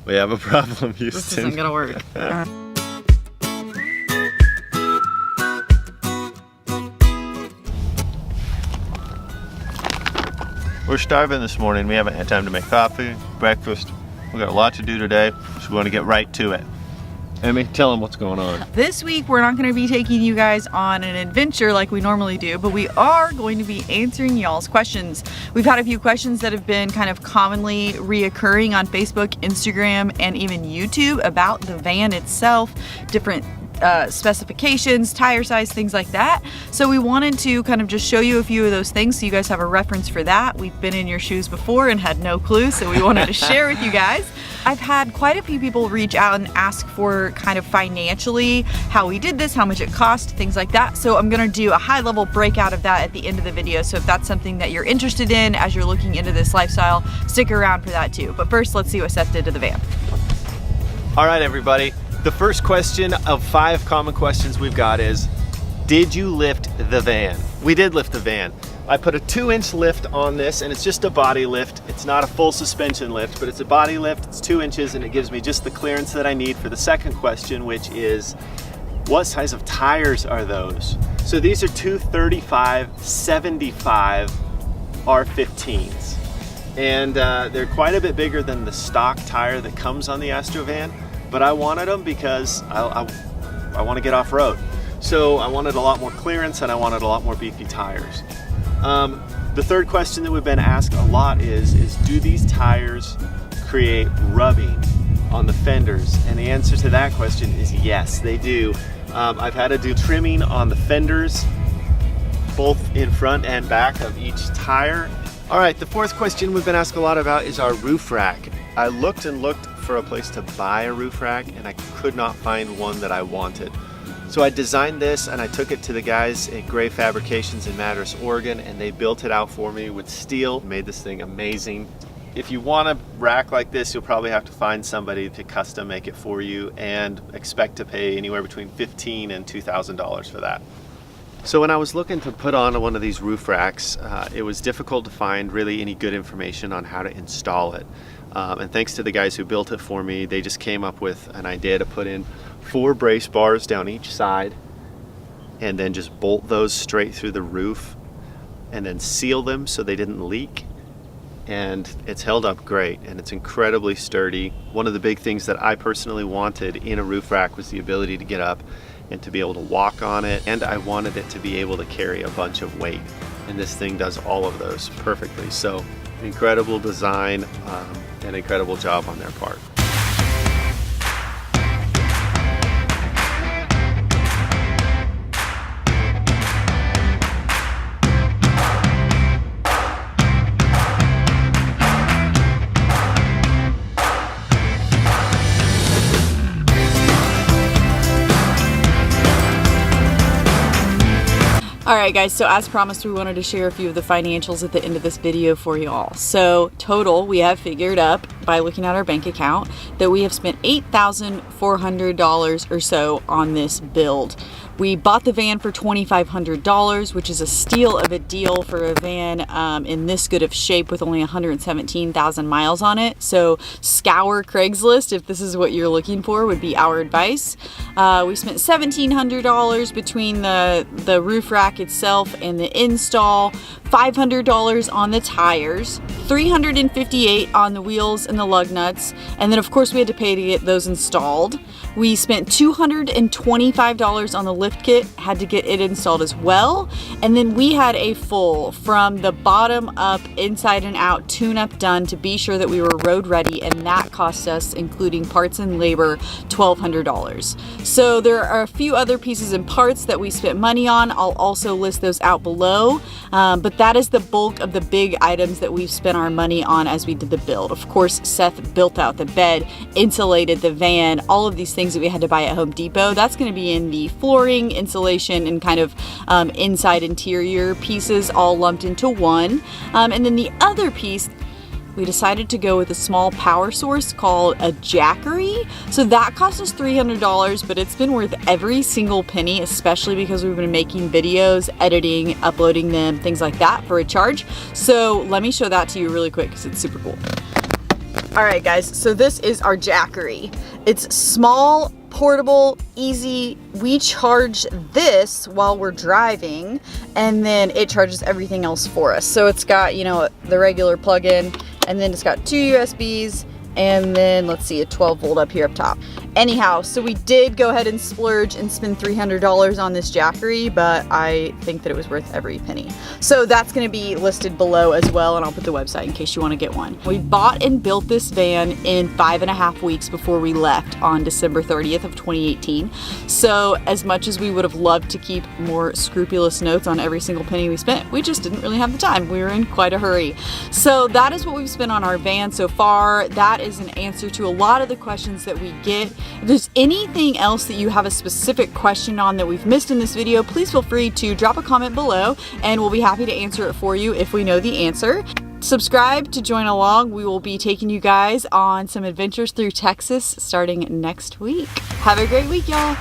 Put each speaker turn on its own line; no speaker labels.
We have a problem, Houston.
This isn't gonna work.
We're starving this morning. We haven't had time to make coffee, breakfast. We've got a lot to do today, so we want to get right to it. Amy, tell them what's going on.
This week, we're not going to be taking you guys on an adventure like we normally do, but we are going to be answering y'all's questions. We've had a few questions that have been kind of commonly reoccurring on Facebook, Instagram, and even YouTube about the van itself, different specifications, tire size, things like that. So we wanted to kind of just show you a few of those things so you guys have a reference for that. We've been in your shoes before and had no clue, so we wanted to share with you guys. I've had quite a few people reach out and ask for kind of financially how we did this, how much it cost, things like that. So I'm gonna do a high level breakout of that at the end of the video. So if that's something that you're interested in as you're looking into this lifestyle, stick around for that too. But first, let's see what Seth did to the van.
All right, everybody. The first question of 5 common questions we've got is, did you lift the van? We did lift the van. I put a 2-inch lift on this, and it's just a body lift. It's not a full suspension lift, but it's a body lift. It's 2 inches, and it gives me just the clearance that I need for the second question, which is, what size of tires are those? So these are 235/75 R15s, and they're quite a bit bigger than the stock tire that comes on the Astro van. But I wanted them because I want to get off-road. So I wanted a lot more clearance and I wanted a lot more beefy tires. The third question that we've been asked a lot is do these tires create rubbing on the fenders? And the answer to that question is yes, they do. I've had to do trimming on the fenders, both in front and back of each tire. All right, the fourth question we've been asked a lot about is our roof rack. I looked and looked for a place to buy a roof rack and I could not find one that I wanted. So I designed this and I took it to the guys at Gray Fabrications in Madras, Oregon, and they built it out for me with steel, made this thing amazing. If you want a rack like this, you'll probably have to find somebody to custom make it for you and expect to pay anywhere between $1,500 and $2,000 for that. So when I was looking to put on one of these roof racks, it was difficult to find really any good information on how to install it. And thanks to the guys who built it for me, they just came up with an idea to put in 4 brace bars down each side and then just bolt those straight through the roof and then seal them so they didn't leak. And it's held up great and it's incredibly sturdy. One of the big things that I personally wanted in a roof rack was the ability to get up and to be able to walk on it, and I wanted it to be able to carry a bunch of weight, and this thing does all of those perfectly. So incredible design, an incredible job on their part.
Alright guys, so as promised, we wanted to share a few of the financials at the end of this video for you all. So total, we have figured up by looking at our bank account that we have spent $8,400 or so on this build. We bought the van for $2,500, which is a steal of a deal for a van in this good of shape with only 117,000 miles on it. So scour Craigslist if this is what you're looking for, would be our advice. We spent $1,700 between the roof rack itself and the install, $500 on the tires, $358 on the wheels and the lug nuts, and then of course we had to pay to get those installed. We spent $225 on the lift kit, had to get it installed as well, and then we had a full from the bottom up, inside and out tune-up done to be sure that we were road ready, and that cost us, including parts and labor, $1,200. So there are a few other pieces and parts that we spent money on. I'll also list those out below, but that is the bulk of the big items that we've spent our money on as we did the build. Of course, Seth built out the bed, insulated the van, all of these things that we had to buy at Home Depot. That's going to be in the flooring, insulation, and kind of inside interior pieces all lumped into one. And then the other piece, we decided to go with a small power source called a Jackery. So that cost us $300, but it's been worth every single penny, especially because we've been making videos, editing, uploading them, things like that for a charge. So let me show that to you really quick because it's super cool. All right, guys, so this is our Jackery. It's small, portable, easy. We charge this while we're driving, and then it charges everything else for us. So it's got, you know, the regular plug-in, and then it's got 2 USBs, and then let's see, a 12 volt up here up top. Anyhow, so we did go ahead and splurge and spend $300 on this Jackery, but I think that it was worth every penny. So that's gonna be listed below as well, and I'll put the website in case you wanna get one. We bought and built this van in 5.5 weeks before we left on December 30th of 2018. So as much as we would have loved to keep more scrupulous notes on every single penny we spent, we just didn't really have the time. We were in quite a hurry. So that is what we've spent on our van so far. That is an answer to a lot of the questions that we get. If there's anything else that you have a specific question on that we've missed in this video, please feel free to drop a comment below and we'll be happy to answer it for you if we know the answer. Subscribe to join along. We will be taking you guys on some adventures through Texas starting next week. Have a great week, y'all.